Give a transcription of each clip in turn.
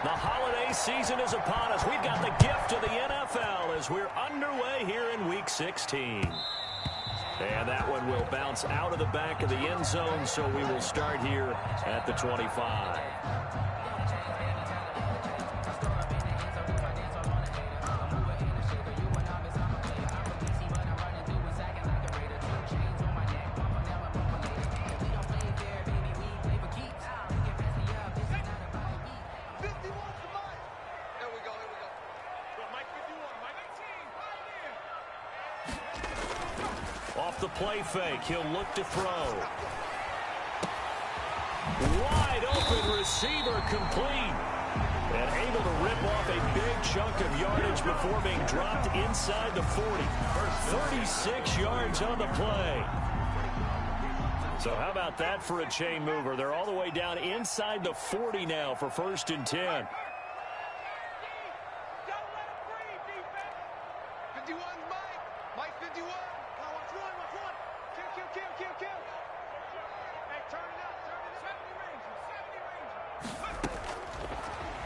The holiday season is upon us. We've got the gift of the NFL as we're underway here in Week 16. And that one will bounce out of the back of the end zone, so we will start here at the 25. Off the play fake, he'll look to throw. Wide open receiver, complete. And able to rip off a big chunk of yardage before being dropped inside the 40. 36 yards on the play. So how about that for a chain mover? They're all the way down inside the 40 now for 1st and 10.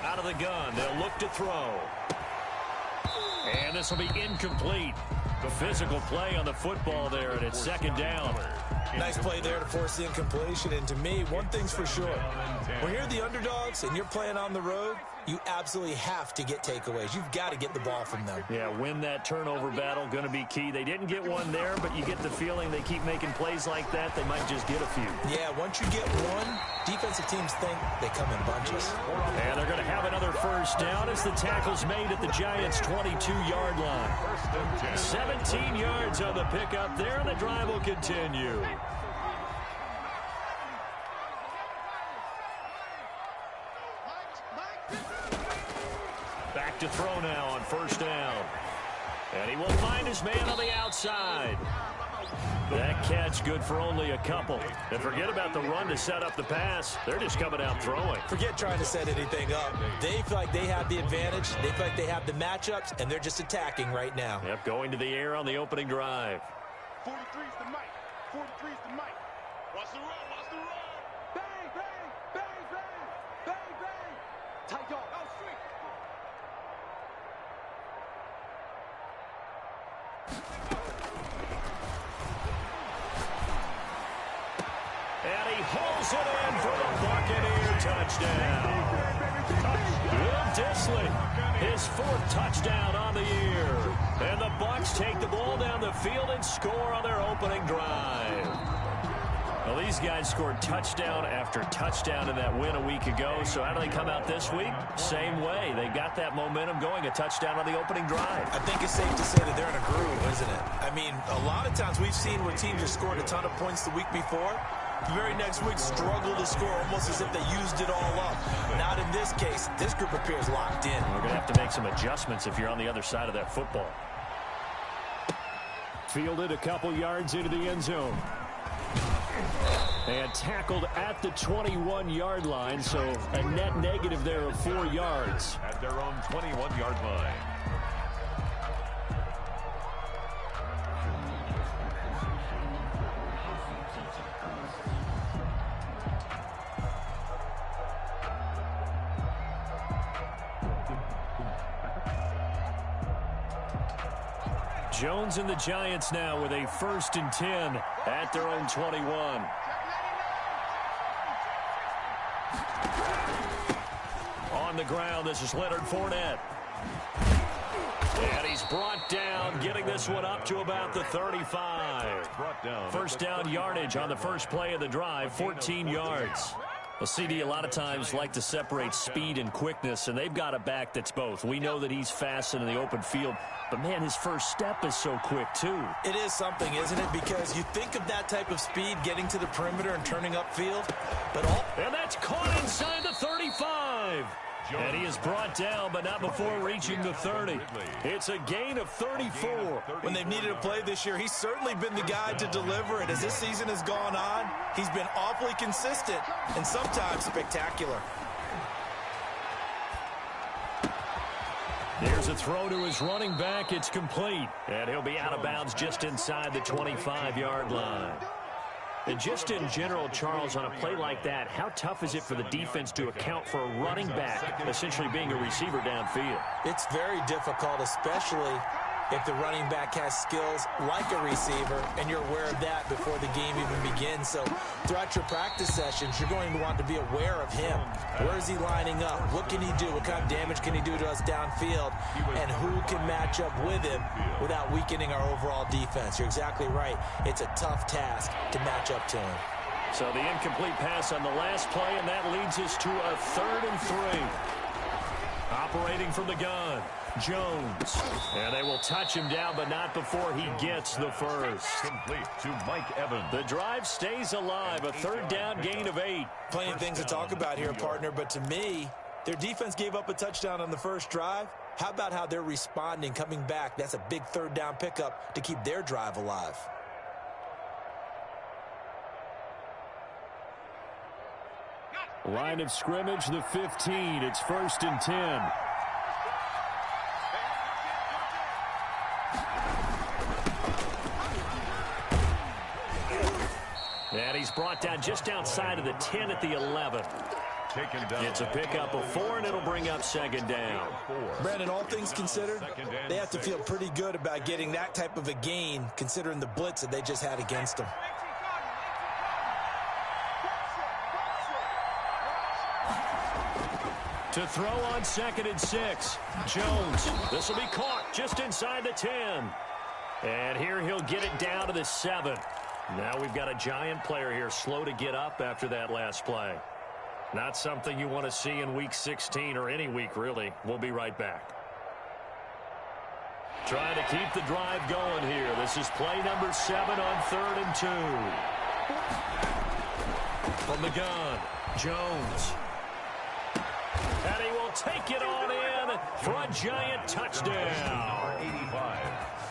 Out of the gun, they'll look to throw. And this will be incomplete. The physical play on the football there, and it's 2nd down. Nice play there to force the incompletion. And to me, one thing's for sure. When you're the underdogs and you're playing on the road, you absolutely have to get takeaways. You've got to get the ball from them. Yeah, win that turnover battle, going to be key. They didn't get one there, but you get the feeling they keep making plays like that, they might just get a few. Yeah, once you get one, defensive teams think they come in bunches. And they're going to have another 1st down as the tackle's made at the Giants' 22-yard line. 17 yards on the pickup there, and the drive will continue. Back to throw now on 1st down. And he will find his man on the outside. That catch good for only a couple. And forget about the run to set up the pass. They're just coming out throwing. Forget trying to set anything up. They feel like they have the advantage. They feel like they have the matchups, and they're just attacking right now. Yep, going to the air on the opening drive. 43's the mic. 43's the mic. Watch the run. Watch the run. Bang, bang, bang, bang, bang, bang. Tight dog. Oh, sweet. And he holds it in for the Buccaneer touchdown. Will Dissly, his 4th touchdown on the year. And the Bucs take the ball down the field and score on their opening drive. Well, these guys scored touchdown after touchdown in that win a week ago. So how do they come out this week? Same way. They got that momentum going, a touchdown on the opening drive. I think it's safe to say that they're in a groove, isn't it? I mean, a lot of times we've seen where teams have scored a ton of points the week before. The very next week struggle to score almost as if they used it all up. Not in this case. This group appears locked in. We're going to have to make some adjustments if you're on the other side of that football. Fielded a couple yards into the end zone. And tackled at the 21-yard line, so a net negative there of 4 yards. At their own 21-yard line. Jones and the Giants now with a 1st and 10 at their own 21. On the ground, this is Leonard Fournette. And he's brought down, getting this one up to about the 35. 1st down yardage on the first play of the drive, 14 yards. Well, CD, a lot of times like to separate speed and quickness, and they've got a back that's both. We know that he's fast in the open field, but, man, his first step is so quick, too. It is something, isn't it? Because you think of that type of speed getting to the perimeter and turning upfield, but and that's caught inside the 35. And he is brought down, but not before reaching the 30. It's a gain of 34. When they've needed a play this year, he's certainly been the guy to deliver it. As this season has gone on, he's been awfully consistent and sometimes spectacular. There's a throw to his running back. It's complete. And he'll be out of bounds just inside the 25-yard line. And just in general, Charles, on a play like that, how tough is it for the defense to account for a running back essentially being a receiver downfield? It's very difficult, especially if the running back has skills like a receiver, and you're aware of that before the game even begins. So throughout your practice sessions, you're going to want to be aware of him. Where is he lining up? What can he do? What kind of damage can he do to us downfield? And who can match up with him without weakening our overall defense? You're exactly right. It's a tough task to match up to him. So the incomplete pass on the last play, and that leads us to a 3rd and 3. Operating from the gun, Jones. And they will touch him down, but not before he gets the first. Complete to Mike Evans. The drive stays alive, a 3rd down gain of 8. Plenty of things to talk about here, partner, but to me, their defense gave up a touchdown on the first drive. How about how they're responding, coming back? That's a big 3rd down pickup to keep their drive alive. Line of scrimmage, the 15. It's 1st and 10. And he's brought down just outside of the 10 at the 11. Taken down. It's a pickup of 4, and it'll bring up 2nd down. Brandon, all things considered, they have to feel pretty good about getting that type of a gain, considering the blitz that they just had against them. To throw on 2nd and 6. Jones. This will be caught just inside the 10. And here he'll get it down to the 7. Now we've got a giant player here slow to get up after that last play. Not something you want to see in Week 16 or any week, really. We'll be right back. Trying to keep the drive going here. This is play number 7 on 3rd and 2. From the gun, Jones. And he will take it on in for a giant touchdown. 85.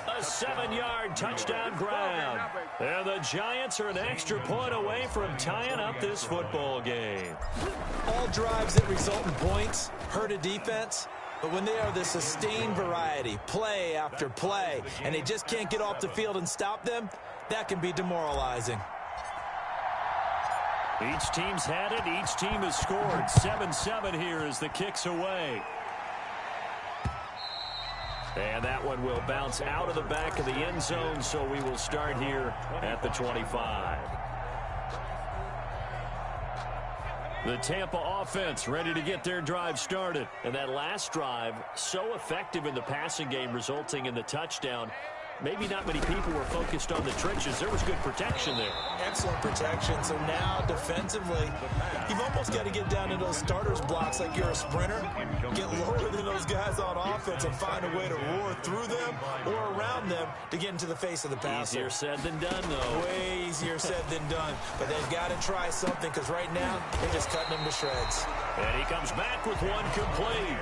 A 7-yard touchdown grab. And the Giants are an extra point away from tying up this football game. All drives that result in points hurt a defense, but when they are the sustained variety, play after play, and they just can't get off the field and stop them, that can be demoralizing. Each team's had it. Each team has scored. 7-7 here as the kick's away. And that one will bounce out of the back of the end zone, so we will start here at the 25. The Tampa offense ready to get their drive started. And that last drive, so effective in the passing game, resulting in the touchdown. Maybe not many people were focused on the trenches. There was good protection there. Excellent protection. So now, defensively, you've almost got to get down to those starters blocks like you're a sprinter. Get lower than those guys on offense and find a way to roar through them or around them to get into the face of the passer. Easier said than done, though. Way easier said than done. But they've got to try something because right now, they're just cutting them to shreds. And he comes back with one complete.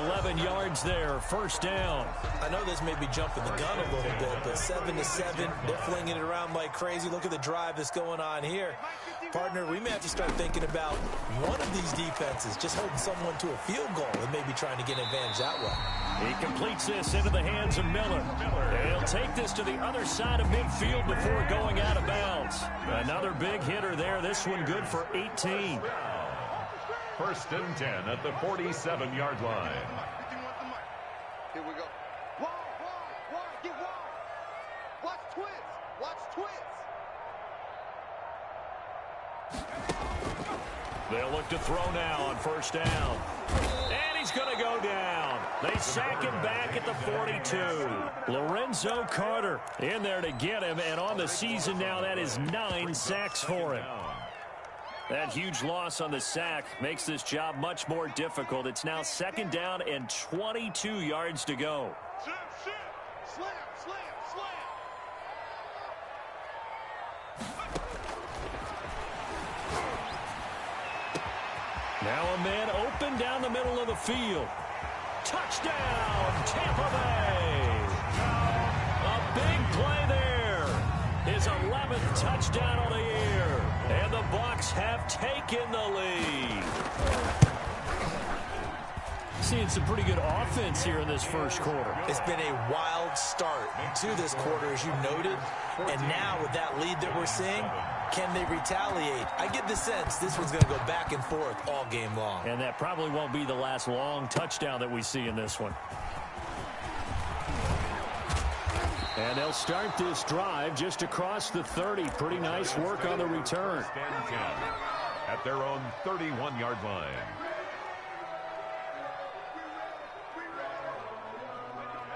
11 yards there, 1st down. I know this may be jumping the gun a little bit, but 7-7, they're flinging it around like crazy. Look at the drive that's going on here. Partner, we may have to start thinking about one of these defenses just holding someone to a field goal and maybe trying to get an advantage that way. He completes this into the hands of Miller. He'll take this to the other side of midfield before going out of bounds. Another big hitter there. This one good for 18. 1st and 10 at the 47-yard line. Here we go. Wide, get wide. Watch twist. They'll look to throw now on 1st down. And he's going to go down. They sack him back at the 42. Lorenzo Carter in there to get him, and on the season now, that is 9 sacks for him. That huge loss on the sack makes this job much more difficult. It's now 2nd down and 22 yards to go. Slam. Now a man open down the middle of the field. Touchdown, Tampa Bay. A big play there. His 11th touchdown on the year. And the Bucs have taken the lead. Seeing some pretty good offense here in this 1st quarter. It's been a wild start to this quarter, as you noted. And now with that lead that we're seeing, Can they retaliate? I get the sense this one's going to go back and forth all game long. And that probably won't be the last long touchdown that we see in this one. And they'll start this drive just across the 30. Pretty nice work on the return. At their own 31-yard line.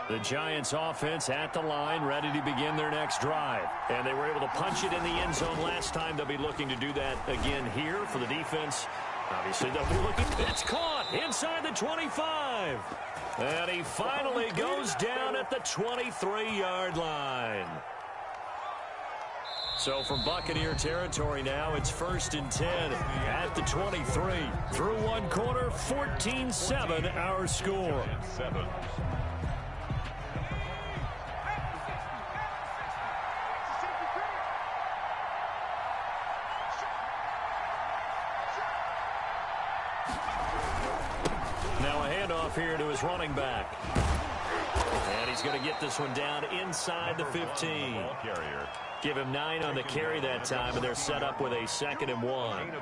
The Giants offense at the line, ready to begin their next drive. And they were able to punch it in the end zone last time. They'll be looking to do that again here for the defense. Obviously, they'll be looking. It's caught inside the 25. And he finally goes down at the 23-yard line. So from Buccaneer territory now, it's 1st and 10 at the 23. Through one quarter, 14-7 our score. Now a handoff here to his running back. And he's going to get this one down inside the 15. Give him 9 on the carry that time, and they're set up with a 2nd and 1.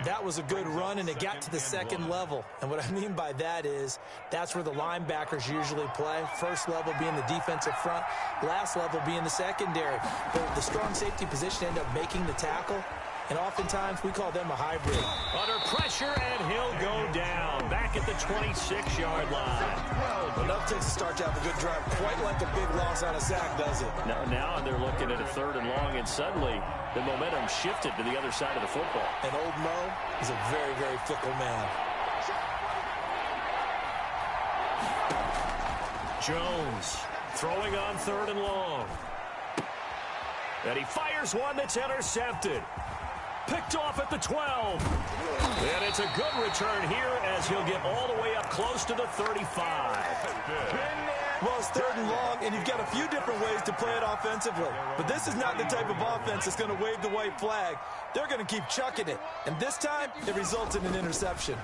That was a good run, and it got to the second level. And what I mean by that is that's where the linebackers usually play. First level being the defensive front, last level being the secondary. But the strong safety position ended up making the tackle, and oftentimes we call them a hybrid. Under pressure, and he'll go down back at the 26-yard line. Enough takes to start to have a good drive, quite like a big loss on a sack, does it? Now they're looking at a 3rd and long, and suddenly the momentum shifted to the other side of the football. And old Mo is a very, very fickle man. Jones throwing on 3rd and long. And he fires one that's intercepted. Picked off at the 12. And it's a good return here as he'll get all the way up close to the 35. Well, it's 3rd and long, and you've got a few different ways to play it offensively. But this is not the type of offense that's going to wave the white flag. They're going to keep chucking it. And this time, it results in an interception.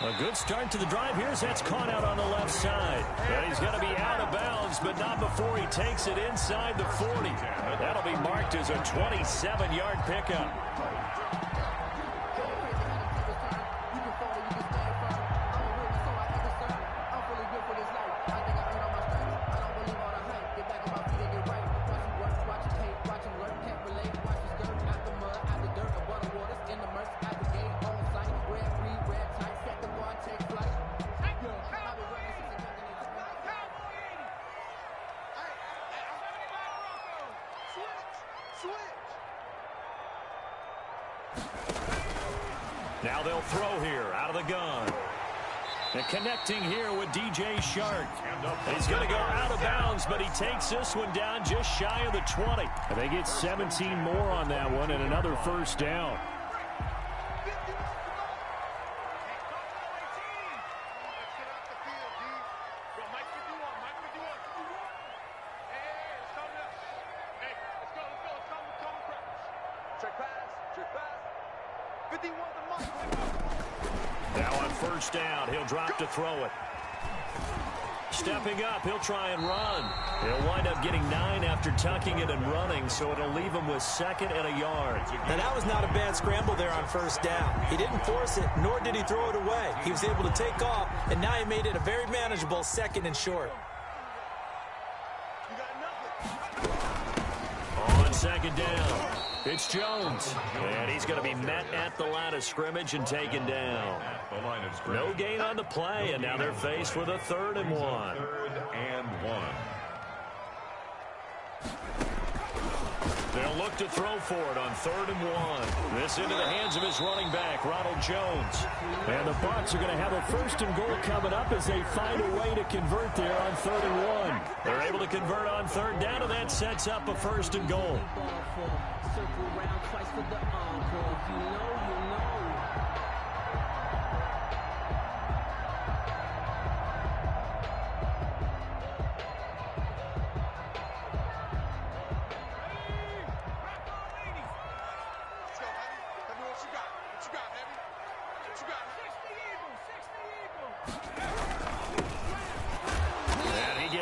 A good start to the drive. That's caught out on the left side. And he's going to be out of bounds, but not before he takes it inside the 40. That'll be marked as a 27-yard pickup. Now they'll throw here out of the gun. And connecting here with DJ Shark. He's going to go out of bounds, but he takes this one down just shy of the 20. And they get 17 more on that one and another first down. Now on first down, he'll drop to throw it. Stepping up, he'll try and run. He'll wind up getting 9 after tucking it and running, so it'll leave him with 2nd and a yard. Now that was not a bad scramble there on first down. He didn't force it, nor did he throw it away. He was able to take off, and now he made it a very manageable 2nd and short. On 2nd down, it's Jones. And he's going to be met at the line of scrimmage and taken down. No gain on the play, and now they're faced with a 3rd and 1. 3rd and 1. They'll look to throw for it on 3rd and 1. This into the hands of his running back, Ronald Jones. And the Bucs are going to have a 1st and goal coming up as they find a way to convert there on 3rd and 1. They're able to convert on 3rd down, and that sets up a 1st and goal. Circle around twice for the encore. You know.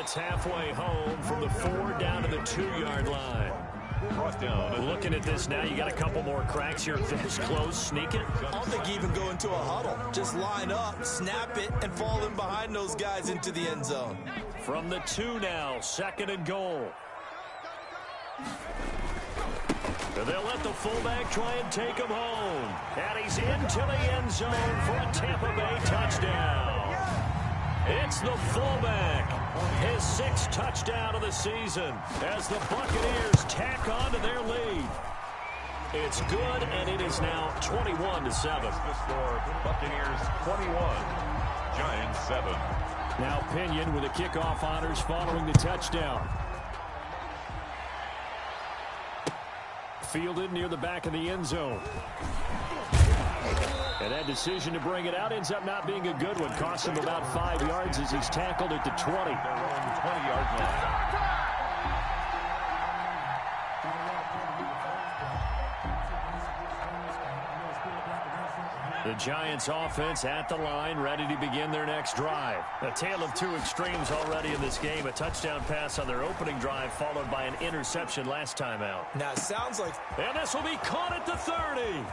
Giants halfway home from the 4 down to the 2-yard line. Looking at this now, you got a couple more cracks here. This close, sneak it. I don't think you even go into a huddle. Just line up, snap it, and fall in behind those guys into the end zone. From the 2 now, 2nd and goal. And they'll let the fullback try and take him home. And he's into the end zone for a Tampa Bay touchdown. It's the fullback. His 6th touchdown of the season as the Buccaneers tack on to their lead. It's good, and it is now 21-7. The score, Buccaneers 21, Giants 7. Now Pinion with the kickoff honors following the touchdown. Fielded near the back of the end zone. And that decision to bring it out ends up not being a good one. Cost him about 5 yards as he's tackled at the 20. Their own 20-yard line. The Giants offense at the line, ready to begin their next drive. A tale of 2 extremes already in this game. A touchdown pass on their opening drive, followed by an interception last time out. Now, it sounds like... And this will be caught at the 30.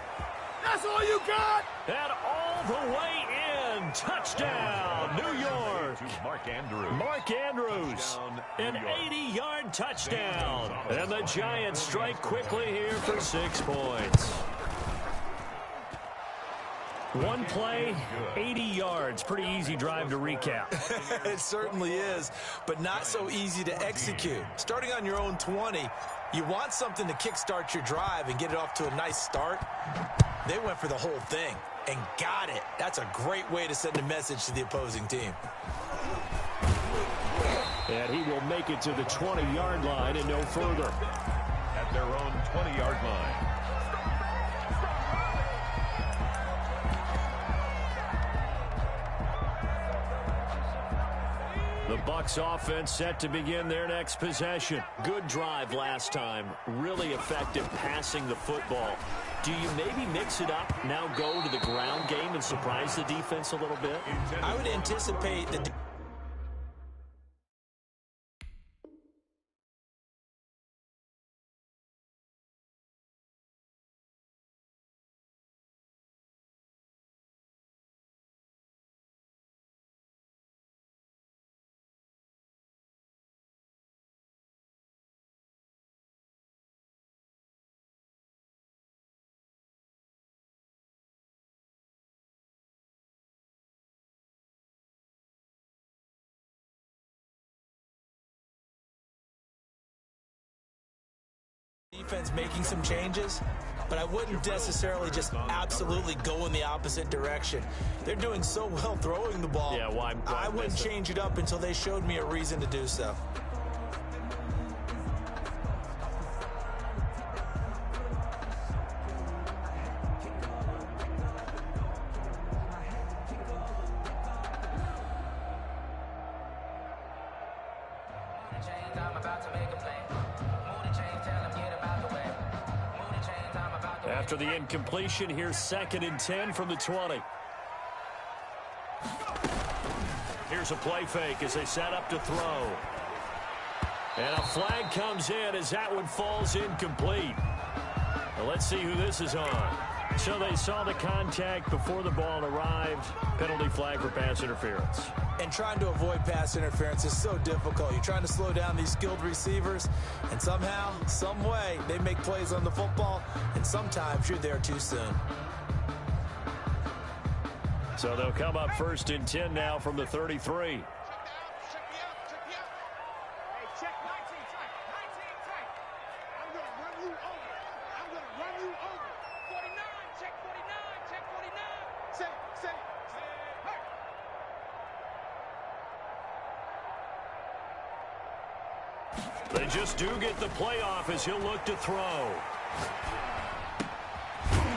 That's all you got? And all the way in. Touchdown, New York. Mark Andrews. Mark Andrews. An 80-yard touchdown. And the Giants strike quickly here for 6 points. One play, 80 yards. Pretty easy drive to recap. It certainly is, but not so easy to execute. Starting on your own 20, you want something to kickstart your drive and get it off to a nice start. They went for the whole thing and got it. That's a great way to send a message to the opposing team. And he will make it to the 20-yard line and no further. At their own 20-yard line. The Bucs offense set to begin their next possession. Good drive last time. Really effective passing the football. Do you maybe mix it up, now go to the ground game and surprise the defense a little bit? I would anticipate the... defense making some changes, but I wouldn't necessarily just absolutely go in the opposite direction. They're doing so well throwing the ball. Yeah, well, I wouldn't change it up until they showed me a reason to do so. After the incompletion, here's 2nd and 10 from the 20. Here's a play fake as they set up to throw. And a flag comes in as that one falls incomplete. Well, let's see who this is on. So they saw the contact before the ball arrived. Penalty flag for pass interference. And trying to avoid pass interference is so difficult. You're trying to slow down these skilled receivers, and somehow, some way, they make plays on the football, and sometimes you're there too soon. So they'll come up 1st and 10 now from the 33. They just do get the playoff as he'll look to throw.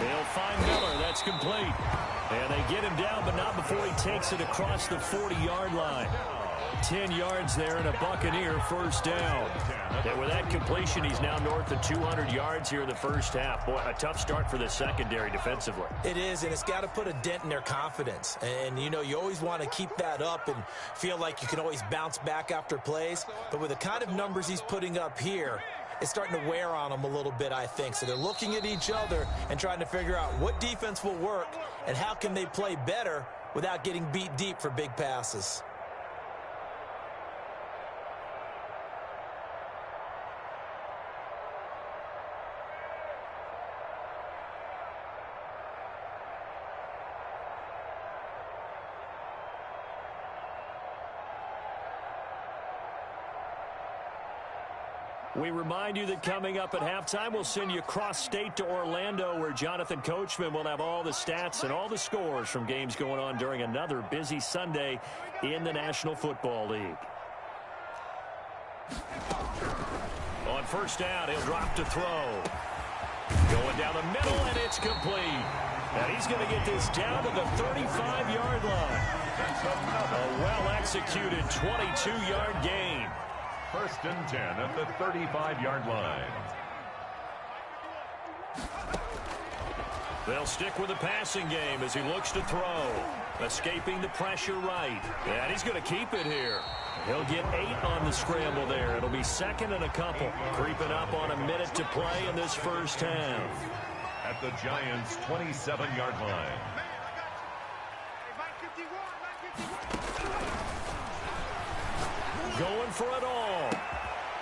They'll find Miller. That's complete. And they get him down, but not before he takes it across the 40-yard line. 10 yards there and a Buccaneer first down. And with that completion, he's now north of 200 yards here in the first half. Boy, a tough start for the secondary defensively. It is, and it's got to put a dent in their confidence. And, you know, you always want to keep that up and feel like you can always bounce back after plays. But with the kind of numbers he's putting up here, it's starting to wear on them a little bit, I think. So they're looking at each other and trying to figure out what defense will work and how can they play better without getting beat deep for big passes. We remind you that coming up at halftime, we'll send you cross-state to Orlando, where Jonathan Coachman will have all the stats and all the scores from games going on during another busy Sunday in the National Football League. On first down, he'll drop to throw. Going down the middle, and it's complete. And he's going to get this down to the 35-yard line. A well-executed 22-yard gain. First and 10 at the 35-yard line. They'll stick with the passing game as he looks to throw. Escaping the pressure right. And he's going to keep it here. He'll get 8 on the scramble there. It'll be second and a couple. Creeping up on a minute to play in this first half. At the Giants' 27-yard line. Going for it all.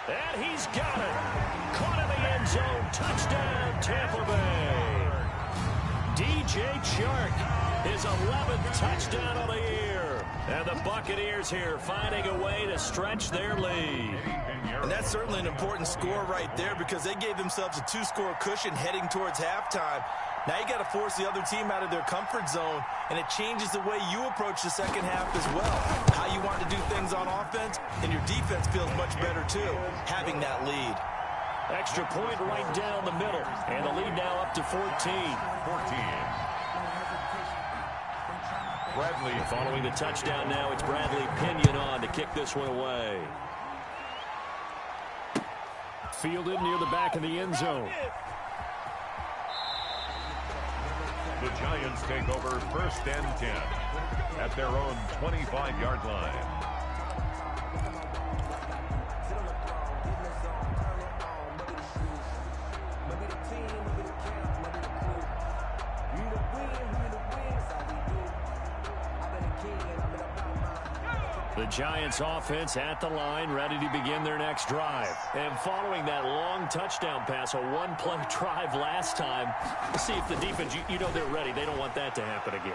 And he's got it. Caught in the end zone. Touchdown, Tampa Bay. DJ Chark, his 11th touchdown of the year. And the Buccaneers here finding a way to stretch their lead. And that's certainly an important score right there because they gave themselves a 2-score cushion heading towards halftime. Now you got to force the other team out of their comfort zone, and it changes the way you approach the second half as well. How you want to do things on offense, and your defense feels much better too, having that lead. Extra point right down the middle, and the lead now up to 14. Bradley. Following the touchdown now, it's Bradley Pinion on to kick this one away. Fielded near the back of the end zone. The Giants take over first and 10 at their own 25-yard line. The Giants offense at the line, ready to begin their next drive. And following that long touchdown pass, a one-play drive last time, see if the defense, you know they're ready. They don't want that to happen again.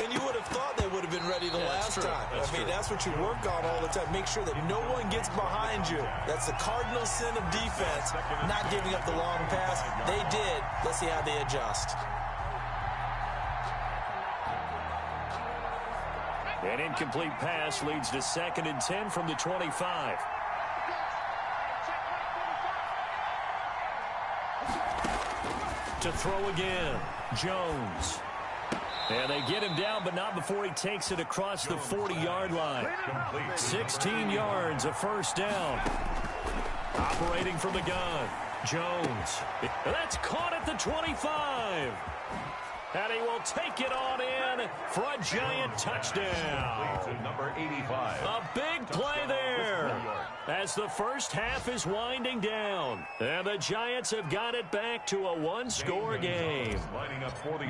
And you would have thought they would have been ready the last time. That's what you work on all the time. Make sure that no one gets behind you. That's the cardinal sin of defense, not giving up the long pass. They did. Let's see how they adjust. An incomplete pass leads to 2nd and 10 from the 25. To throw again, Jones. And they get him down, but not before he takes it across the 40-yard line. 16 yards, a first down. Operating from the gun, Jones. That's caught at the 25. And he will take it on in for a giant touchdown. Number 85. A big play there as the first half is winding down. And the Giants have got it back to a one-score game.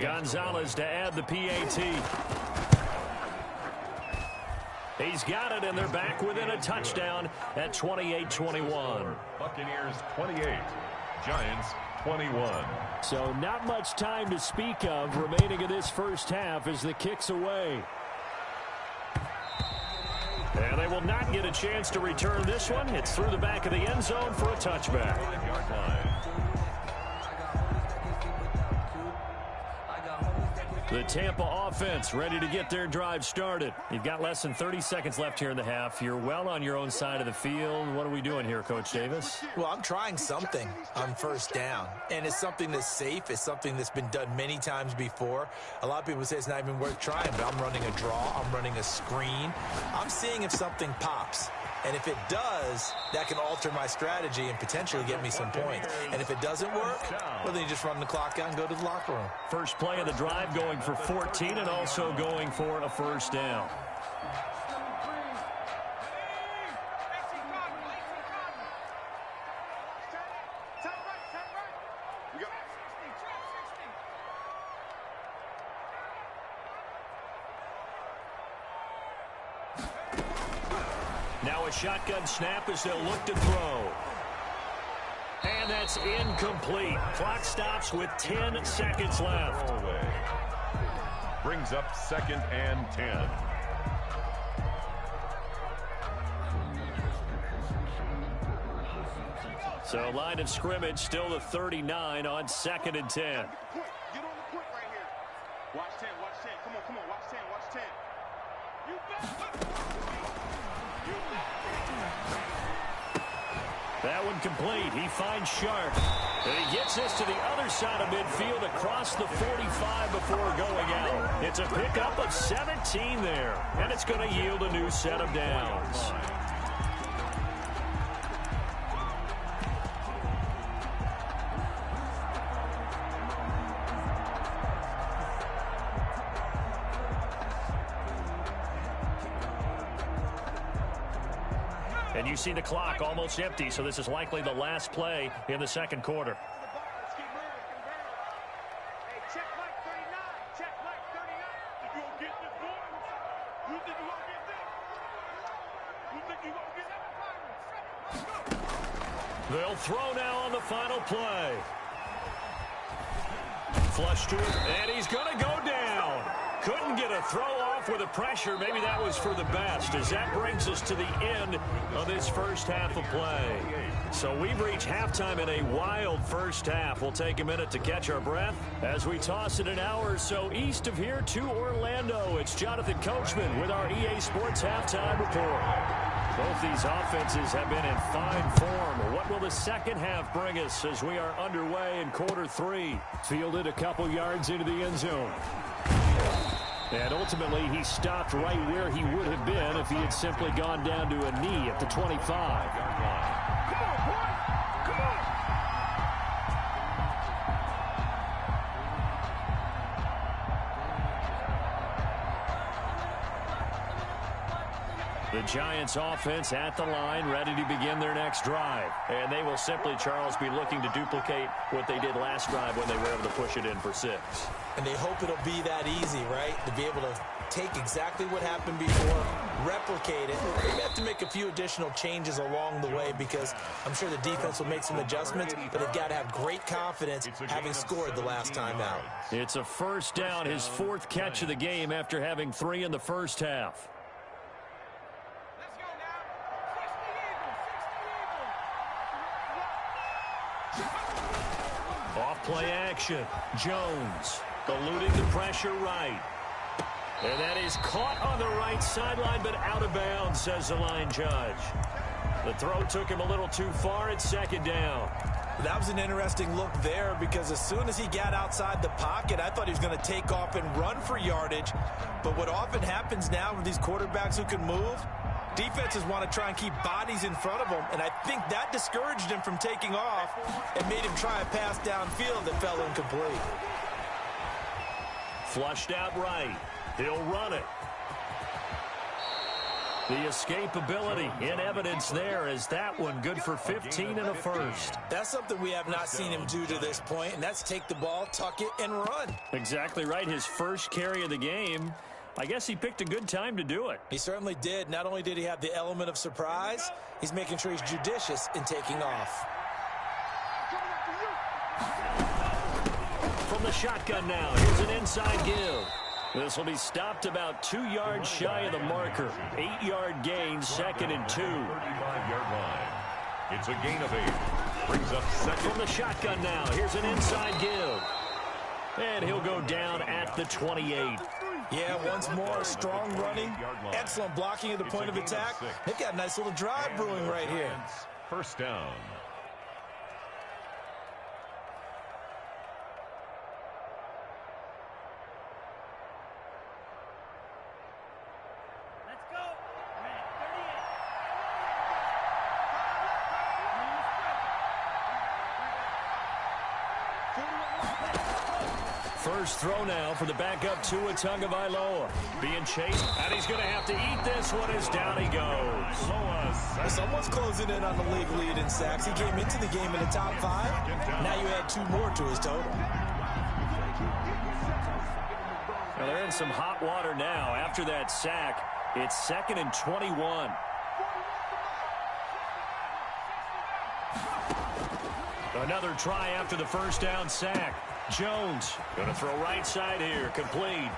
Gonzalez to add the PAT. He's got it, and they're back within a touchdown at 28-21. Buccaneers 28, Giants 21. So not much time to speak of remaining in this first half as the kick's away. And they will not get a chance to return this one. It's through the back of the end zone for a touchback. The Tampa offense ready to get their drive started. You've got less than 30 seconds left here in the half. You're well on your own side of the field. What are we doing here, Coach Davis? Well, I'm trying something on first down, and it's something that's safe. It's something that's been done many times before. A lot of people say it's not even worth trying, but I'm running a draw. I'm running a screen. I'm seeing if something pops. And if it does, that can alter my strategy and potentially get me some points. And if it doesn't work, well, then you just run the clock out and go to the locker room. First play of the drive going for 14 and also going for a first down. Now a shotgun snap as they'll look to throw. And that's incomplete. Clock stops with 10 seconds left. Brings up 2nd and 10. So line of scrimmage still the 39 on 2nd and 10. Get on the point right here. Watch 10, watch 10. Come on, watch 10, watch 10. You bet. That one complete. He finds Sharp. And he gets this to the other side of midfield across the 45 before going out. It's a pickup of 17 there. And it's going to yield a new set of downs. And you see the clock almost empty, so this is likely the last play in the second quarter. Let's keep moving. Hey, check Mike 39. Check Mike 39. You gonna get this, boy? You think you gonna get this? You think you gonna get that? They'll throw now on the final play. Flush to it, and he's going to go down. Couldn't get a throw off with the pressure. Maybe that was for the best, as that brings us to the end of this first half of play. So we've reached halftime in a wild first half. We'll take a minute to catch our breath as we toss it an hour or so east of here to Orlando. It's Jonathan Coachman with our EA Sports Halftime Report. Both these offenses have been in fine form. What will the second half bring us as we are underway in quarter three? Fielded a couple yards into the end zone. And ultimately, he stopped right where he would have been if he had simply gone down to a knee at the 25. Come on, boy. Come on. The Giants offense at the line, ready to begin their next drive. And they will simply, Charles, be looking to duplicate what they did last drive when they were able to push it in for 6. And they hope it'll be that easy, right? To be able to take exactly what happened before, replicate it. They have to make a few additional changes along the way because I'm sure the defense will make some adjustments, but they've got to have great confidence having scored the last time out. It's a first down, his 4th catch of the game after having 3 in the first half. Off-play action. Jones eluding the pressure right. And that is caught on the right sideline, but out of bounds, says the line judge. The throw took him a little too far. It's 2nd down. That was an interesting look there because as soon as he got outside the pocket, I thought he was going to take off and run for yardage. But what often happens now with these quarterbacks who can move, defenses want to try and keep bodies in front of them, and I think that discouraged him from taking off and made him try a pass downfield that fell incomplete. Flushed out right. He'll run it. The escapability in evidence there as that one good for 15 and a first. That's something we have not seen him do to this point, and that's take the ball, tuck it, and run. Exactly right. His first carry of the game. I guess he picked a good time to do it. He certainly did. Not only did he have the element of surprise, he's making sure he's judicious in taking off. From the shotgun now, here's an inside give. This will be stopped about 2 yards shy of the marker. 8-yard gain, 2nd and 2. 35-yard line. It's a gain of 8. Brings up 2nd. From the shotgun now, here's an inside give. And he'll go down at at the 28. Yeah, once more, strong running, excellent blocking at the point of attack. They've got a nice little drive brewing right here. First down. First throw now for the backup Tua Tagovailoa. Being chased, and he's going to have to eat this one as down he goes. Someone's closing in on the league lead in sacks. He came into the game in the top 5. Now you add 2 more to his total. Well, they're in some hot water now. After that sack, it's 2nd and 21. Another try after the first down sack. Jones going to throw right side here, complete.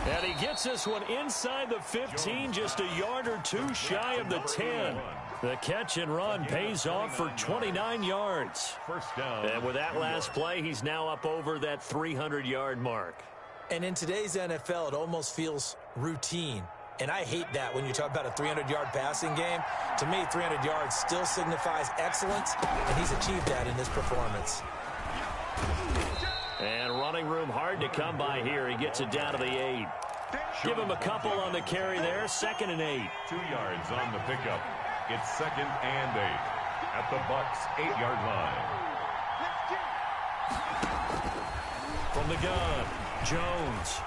And he gets this one inside the 15, just a yard or 2 shy of the 10. The catch and run pays off for 29 yards. First down. And with that last play, he's now up over that 300-yard mark. And in today's NFL, it almost feels routine. And I hate that when you talk about a 300-yard passing game. To me, 300 yards still signifies excellence, and he's achieved that in this performance. And running room hard to come by here. He gets it down to the 8. Give him a couple on the carry there. 2nd and 8. 2 yards on the pickup. It's 2nd and 8 at the Bucs 8-yard line. From the gun, Jones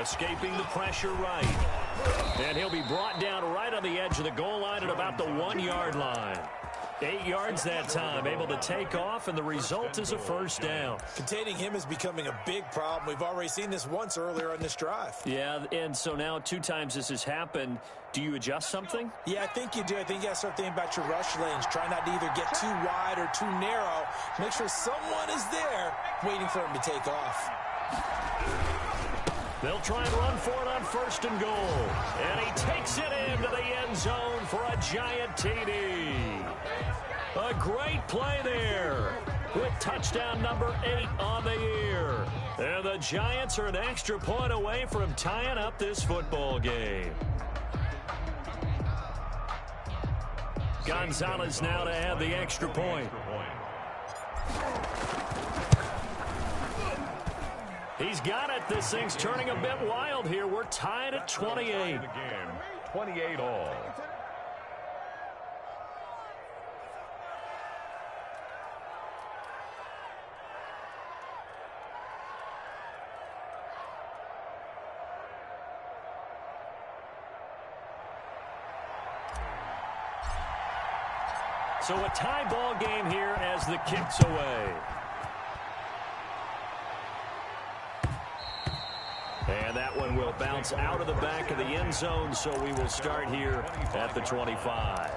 escaping the pressure right. And he'll be brought down right on the edge of the goal line at about the 1-yard line. 8 yards that time, able to take off, and the result is a first down. Containing him is becoming a big problem. We've already seen this once earlier on this drive. Yeah, and so now 2 times this has happened. Do you adjust something? Yeah, I think you do. I think you got to start thinking about your rush lanes. Try not to either get too wide or too narrow. Make sure someone is there waiting for him to take off. They'll try and run for it on 1st and goal. And he takes it into the end zone for a giant TD. A great play there with touchdown number 8 on the year. And the Giants are an extra point away from tying up this football game. Gonzalez now to add the extra point. He's got it. This thing's turning a bit wild here. We're tied at 28. 28 all. So a tie ball game here as the kick's away. And that one will bounce out of the back of the end zone, so we will start here at the 25.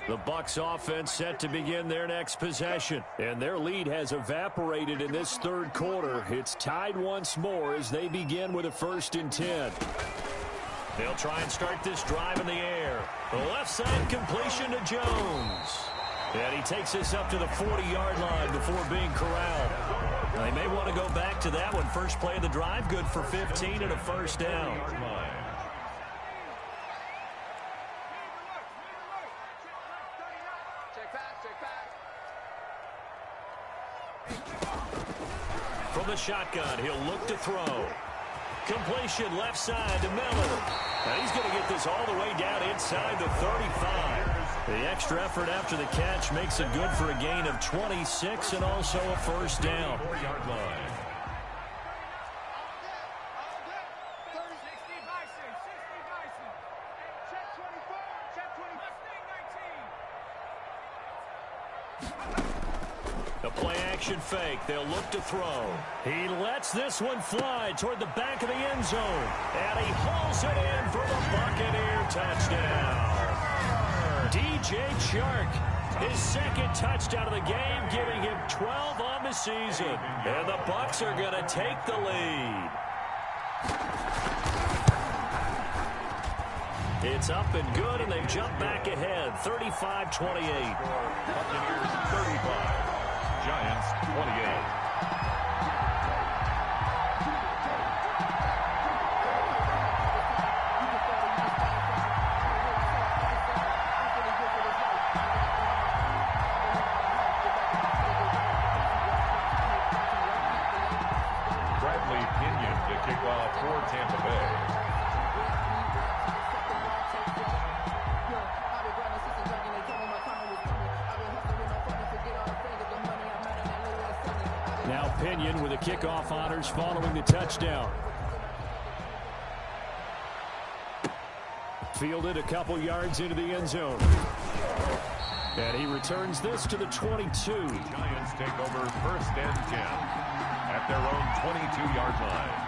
The Bucs offense set to begin their next possession. And their lead has evaporated in this 3rd quarter. It's tied once more as they begin with a 1st and 10. They'll try and start this drive in the air. The left side completion to Jones. And he takes this up to the 40-yard line before being corralled. They may want to go back to that one. First play of the drive, good for 15 and a first down. From the shotgun, he'll look to throw. Completion left side to Miller. And he's going to get this all the way down inside the 35. The extra effort after the catch makes it good for a gain of 26 and also a first down. 4-yard line. The play-action fake. They'll look to throw. He lets this one fly toward the back of the end zone. And he hauls it in for the Buccaneer touchdown. DJ Chark, his 2nd touchdown of the game, giving him 12 on the season. And the Bucs are going to take the lead. It's up and good, and they jump back ahead, 35-28. Buccaneers 35, Giants 28. Bradley Pinion to kick off for Tampa Bay. Now Pinion with the kickoff honors following the touchdown. Fielded a couple yards into the end zone. And he returns this to the 22. Giants take over first and 10 at their own 22-yard line.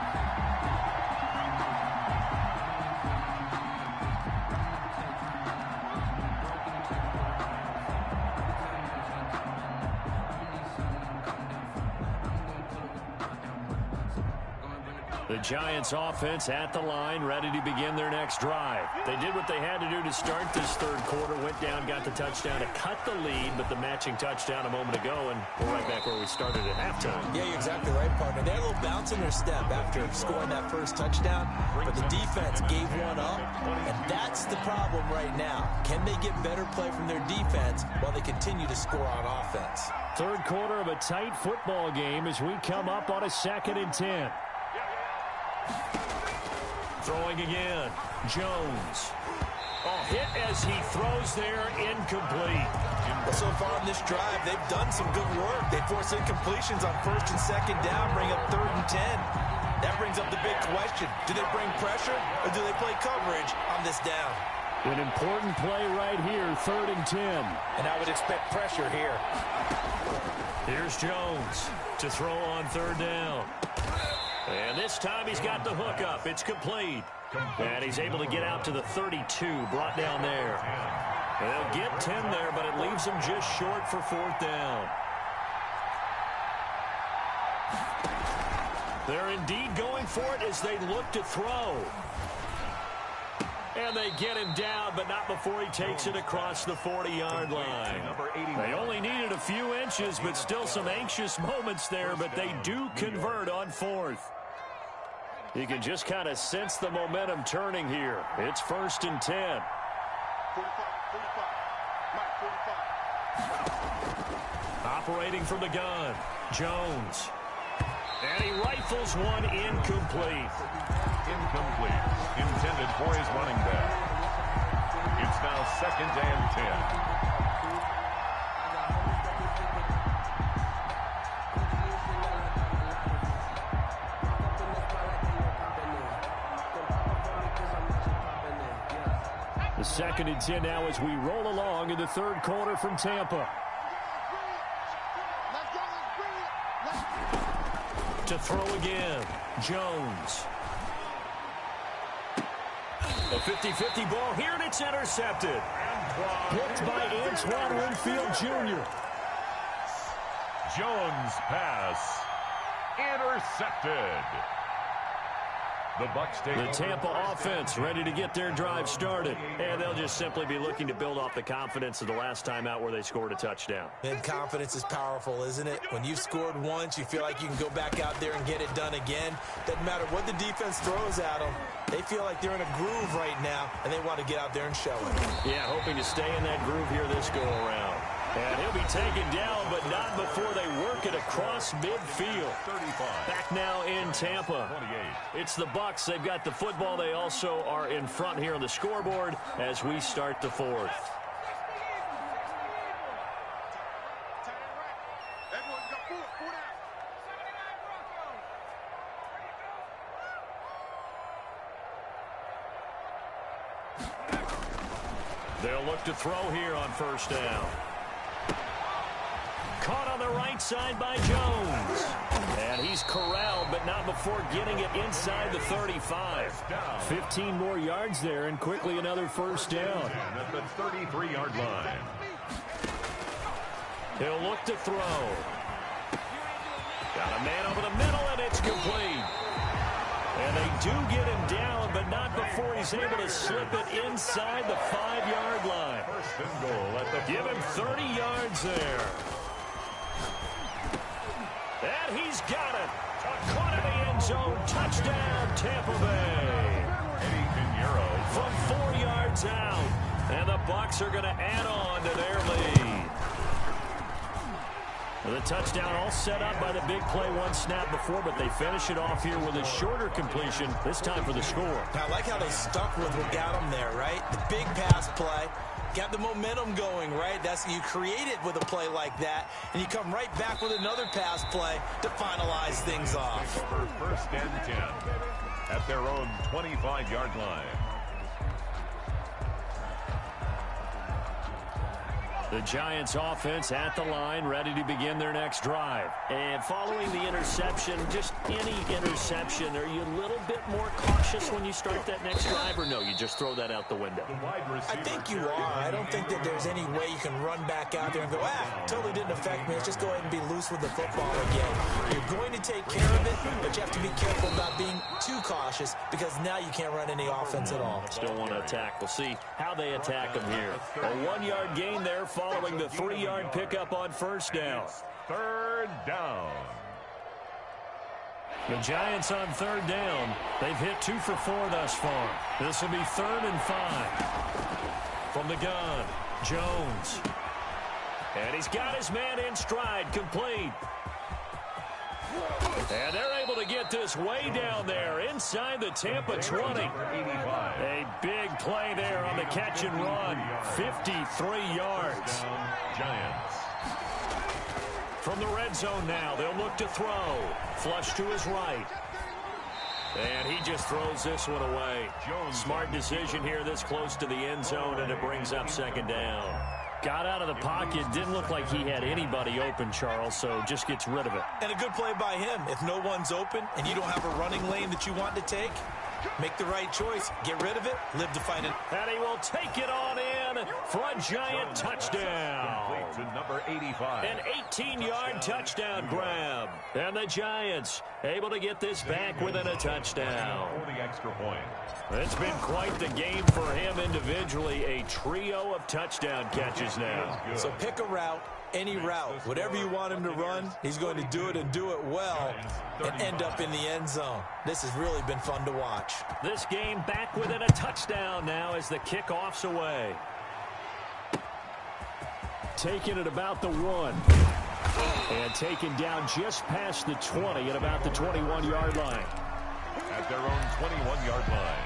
The Giants offense at the line, ready to begin their next drive. They did what they had to do to start this third quarter, went down, got the touchdown to cut the lead, but the matching touchdown a moment ago, and we're right back where we started at halftime. Yeah, you're exactly right, partner. They had a little bounce in their step after scoring that first touchdown, but the defense gave one up, and that's the problem right now. Can they get better play from their defense while they continue to score on offense? Third quarter of a tight football game as we come up on a 2nd and 10. Throwing again. Jones. Oh, hit as he throws there, incomplete. Well, so far in this drive, they've done some good work. They force incompletions on 1st and 2nd down, bring up 3rd and 10. That brings up the big question. Do they bring pressure or do they play coverage on this down? An important play right here, 3rd and 10. And I would expect pressure here. Here's Jones to throw on 3rd down. And this time he's got the hook up. It's complete. And he's able to get out to the 32, brought down there. And they'll get 10 there, but it leaves them just short for 4th down. They're indeed going for it as they look to throw. And they get him down, but not before he takes it across the 40-yard line. They only needed a few inches, but still some anxious moments there, but they do convert on 4th. You can just kind of sense the momentum turning here. It's 1st and 10. 45. Operating from the gun, Jones. And he rifles one incomplete. Incomplete. Intended for his running back. It's now 2nd and 10. The 2nd and 10 now as we roll along in the third quarter from Tampa. To throw again, Jones. A 50-50 ball here, and it's intercepted. Picked by Antoine Winfield Jr. Jones pass intercepted. The Bucs take The Tampa offense ready to get their drive started. And they'll just simply be looking to build off the confidence of the last time out where they scored a touchdown. And confidence is powerful, isn't it? When you've scored once, you feel like you can go back out there and get it done again. Doesn't matter what the defense throws at them. They feel like they're in a groove right now, and they want to get out there and show it. Yeah, hoping to stay in that groove here this go-around. And he'll be taken down, but not before they work it across midfield. 35. Back now in Tampa. 28. It's the Bucs. They've got the football. They also are in front here on the scoreboard as we start the 4th. They'll look to throw here on 1st down. Caught on the right side by Jones. And he's corralled, but not before getting it inside the 35. 15 more yards there, and quickly another 1st down. At the 33-yard line. He'll look to throw. Got a man over the middle, and it's complete. And they do get him down, but not before he's able to slip it inside the 5-yard line. First and goal at the Give him 30 yards there. And he's got it. Caught in the end zone. Touchdown, Tampa Bay. Eddie Pinheiro From 4 yards out. And the Bucs are going to add on to their lead. The touchdown all set up by the big play one snap before, but they finish it off here with a shorter completion, this time for the score. Now, I like how they stuck with what got them there, right? The big pass play. Got the momentum going, right? That's you create it with a play like that, and you come right back with another pass play to finalize things off. for first and 10 at their own 25-yard line. The Giants offense at the line, ready to begin their next drive. And following the interception, just any interception, are you a little bit more cautious when you start that next drive, or no, you just throw that out the window? I think you are. I don't think that there's any way you can run back out there and go, totally didn't affect me. Let's just go ahead and be loose with the football again. You're going to take care of it, but you have to be careful about being too cautious because now you can't run any offense at all. Still want to attack. We'll see how they attack them here. A 1-yard gain there following the 3-yard pickup on first down. Third down. The Giants on third down. They've hit 2 for 4 thus far. This will be 3rd and 5. From the gun, Jones. And he's got his man in stride, complete. And they're able to get this way down there inside the Tampa 20. A big play there on the catch and run. 53 yards. Giants. From the red zone now, they'll look to throw. Flush to his right. And he just throws this one away. Smart decision here this close to the end zone, and it brings up second down. Got out of the pocket. Didn't look like he had anybody open, Charles, so just gets rid of it. And a good play by him. If no one's open and you don't have a running lane that you want to take, make the right choice. Get rid of it. Live to fight it. And he will take it on in for a Giant touchdown. To number 85. An 18-yard touchdown grab. And the Giants able to get this back within a touchdown. For the extra point. It's been quite the game for him individually. A trio of touchdown catches now. So pick a route, any route. Whatever you want him to run, he's going to do it and do it well and end up in the end zone. This has really been fun to watch. This game back within a touchdown now as the kickoff's away. Taking it about the 1. And taken down just past the 20 at about the 21-yard line. At their own 21-yard line.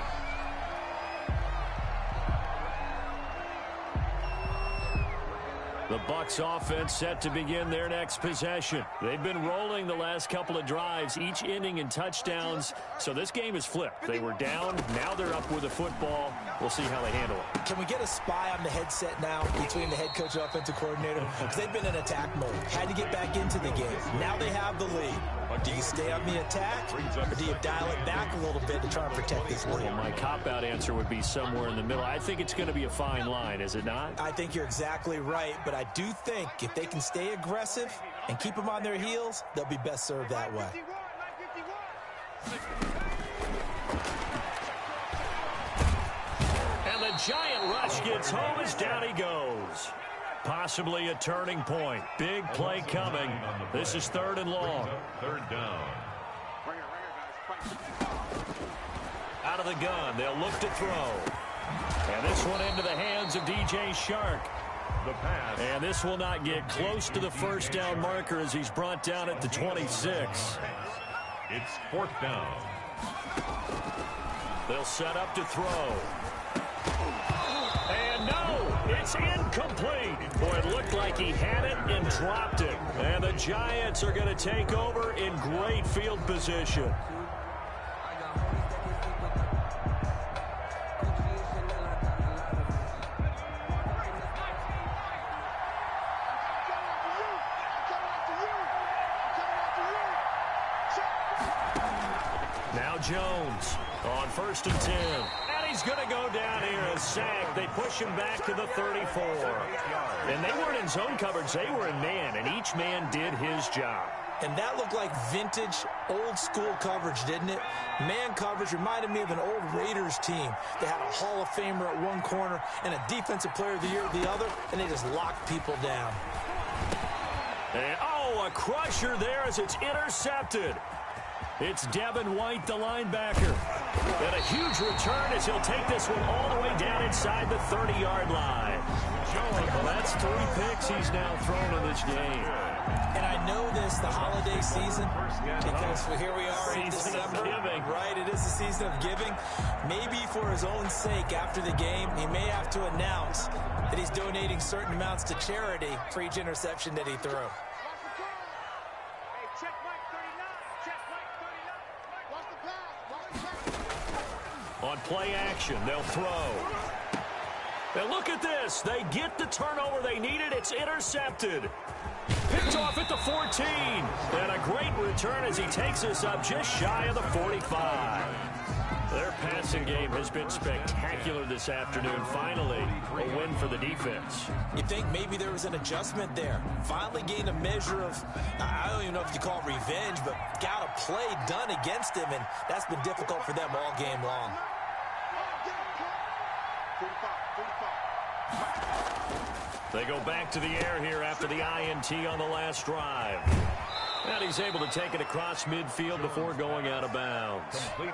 The Bucs offense set to begin their next possession. They've been rolling the last couple of drives, each ending in touchdowns. So this game is flipped. They were down. Now they're up with the football. We'll see how they handle it. Can we get a spy on the headset now between the head coach and offensive coordinator? Because they've been in attack mode. Had to get back into the game. Now they have the lead. Do you stay on the attack, or do you dial it back a little bit to try and protect this lead? Well, my cop-out answer would be somewhere in the middle. I think it's going to be a fine line, is it not? I think you're exactly right, but I do think if they can stay aggressive and keep them on their heels, they'll be best served that way. And the Giant rush gets home as down he goes. Possibly a turning point. Big play coming. This is 3rd and long. Third down. Out of the gun, they'll look to throw. And this one into the hands of DJ Chark. The pass. And this will not get close to the first down marker as he's brought down at the 26. It's 4th down. They'll set up to throw. And no, it's incomplete. Boy, it looked like he had it and dropped it. And the Giants are going to take over in great field position. Now Jones on 1st and 10. And he's going to go down here, a sack. They push him back to the 34. And they weren't in zone coverage. They were in man, and each man did his job. And that looked like vintage, old-school coverage, didn't it? Man coverage reminded me of an old Raiders team. They had a Hall of Famer at one corner and a Defensive Player of the Year at the other, and they just locked people down. And, oh, a crusher there as it's intercepted. It's Devin White, the linebacker. And a huge return as he'll take this one all the way down inside the 30-yard line. Well, that's 3 picks he's now thrown in this game. And I know this, the holiday season, because here we are in Season of December. giving. Right, it is the season of giving. Maybe for his own sake, after the game, he may have to announce that he's donating certain amounts to charity for each interception that he threw. Hey, check Mike 39. Check Mike 39. On play action, they'll throw. And look at this. They get the turnover they needed. It's intercepted. Picked off at the 14. And a great return as he takes us up just shy of the 45. Their passing game has been spectacular this afternoon. Finally, a win for the defense. You think maybe there was an adjustment there. Finally gained a measure of, I don't even know if you call it revenge, but got a play done against him, and that's been difficult for them all game long. They go back to the air here after the INT on the last drive. And he's able to take it across midfield before going out of bounds. Heady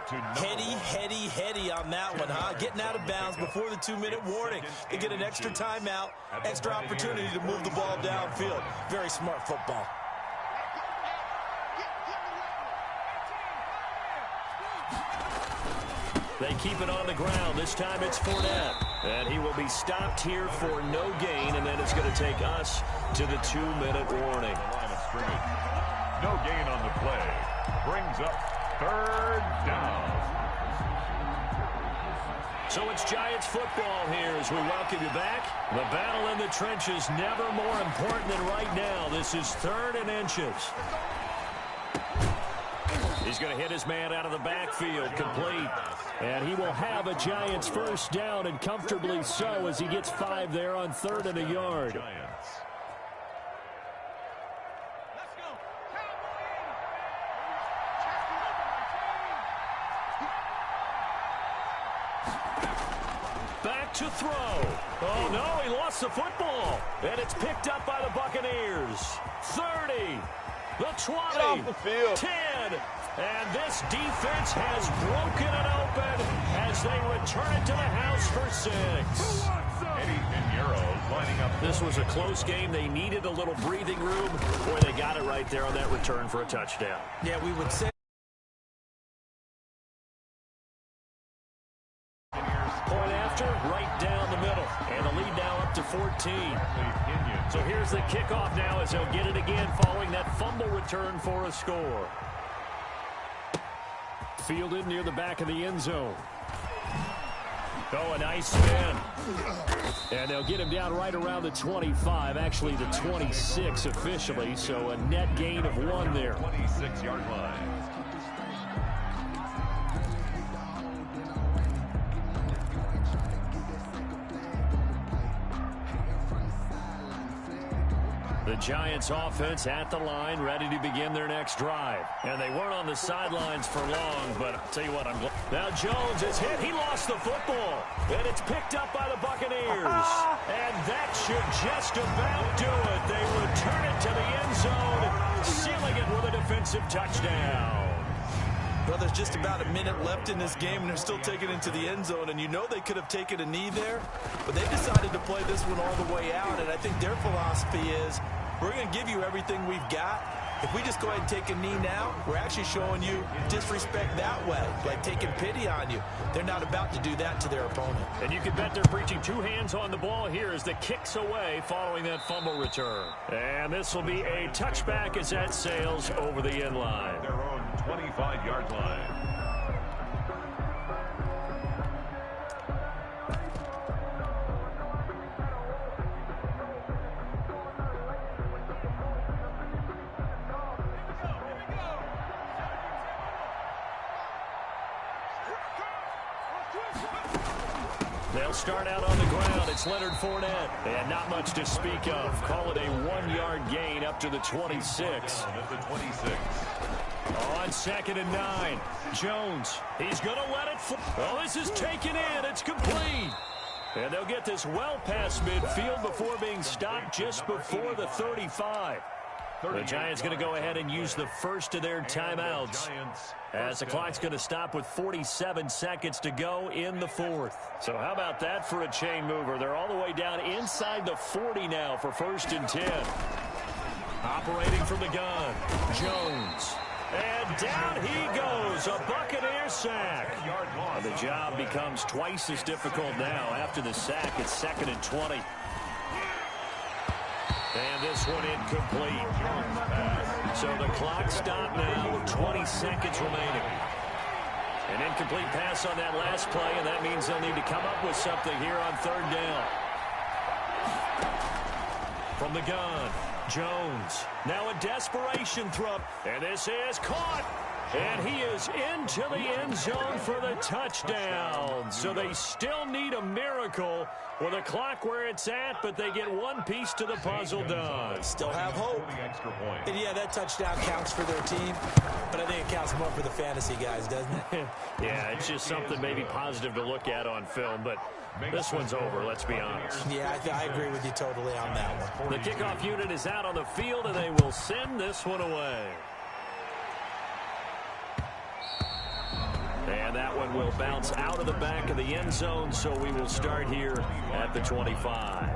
on that one, huh? Getting out of bounds before the 2-minute warning. They get an extra timeout, extra opportunity to move the ball downfield. Very smart football. They keep it on the ground. This time it's Fournette. And he will be stopped here for no gain, and then it's going to take us to the 2-minute warning. No gain on the play. Brings up 3rd down. So it's Giants football here as we welcome you back. The battle in the trenches never more important than right now. This is 3rd and inches. He's going to hit his man out of the backfield, complete. And he will have a Giants first down, and comfortably so, as he gets 5 there on 3rd and a yard. Giants. Back to throw. Oh, no, he lost the football. And it's picked up by the Buccaneers. 30. The 20. Get off the field. 10. And this defense has broken it open as they return it to the house for 6. Eddie Pinheiro lining up. This was a close game. They needed a little breathing room. Boy, they got it right there on that return for a touchdown. Yeah, we would say. Point after, right down the middle. And the lead now up to 14. So here's the kickoff now as they'll get it again following that fumble return for a score. Fielded near the back of the end zone. Oh, a nice spin. And they'll get him down right around the 25, actually the 26 officially, so a net gain of 1 there. 26-yard line. The Giants offense at the line, ready to begin their next drive. And they weren't on the sidelines for long, but I'll tell you what, I'm glad. Now Jones is hit. He lost the football. And it's picked up by the Buccaneers. And that should just about do it. They return it to the end zone, sealing it with a defensive touchdown. Well, there's just about a minute left in this game, and they're still taking it into the end zone. And you know they could have taken a knee there, but they decided to play this one all the way out. And I think their philosophy is, we're going to give you everything we've got. If we just go ahead and take a knee now, we're actually showing you disrespect that way, like taking pity on you. They're not about to do that to their opponent. And you can bet they're preaching 2 hands on the ball here as the kicks away following that fumble return. And this will be a touchback as that sails over the end line. Their own 25-yard line. They'll start out on the ground. It's Leonard Fournette. And not much to speak of. Call it a 1-yard gain up to the 26. At the 26. On 2nd and 9. Jones. He's going to let it fly. Oh, this is taken in. It's complete. And they'll get this well past midfield before being stopped just before the 35. The Giants going to go ahead and use the first of their timeouts as the clock's going to stop with 47 seconds to go in the 4th. So how about that for a chain mover? They're all the way down inside the 40 now for 1st and 10. Operating from the gun, Jones. And down he goes, a Buccaneer sack. The job becomes twice as difficult now after the sack. It's 2nd and 20. And this one incomplete. So the clock stopped now with 20 seconds remaining. An incomplete pass on that last play, and that means they'll need to come up with something here on 3rd down. From the gun, Jones. Now a desperation throw. And this is caught. And he is into the end zone for the touchdown. So they still need a miracle with a clock where it's at, but they get one piece to the puzzle done. Still have hope. And yeah, that touchdown counts for their team, but I think it counts more for the fantasy guys, doesn't it? Yeah, it's just something maybe positive to look at on film, but this one's over, let's be honest. Yeah, I agree with you totally on that one. The kickoff unit is out on the field, and they will send this one away. And that one will bounce out of the back of the end zone, so we will start here at the 25.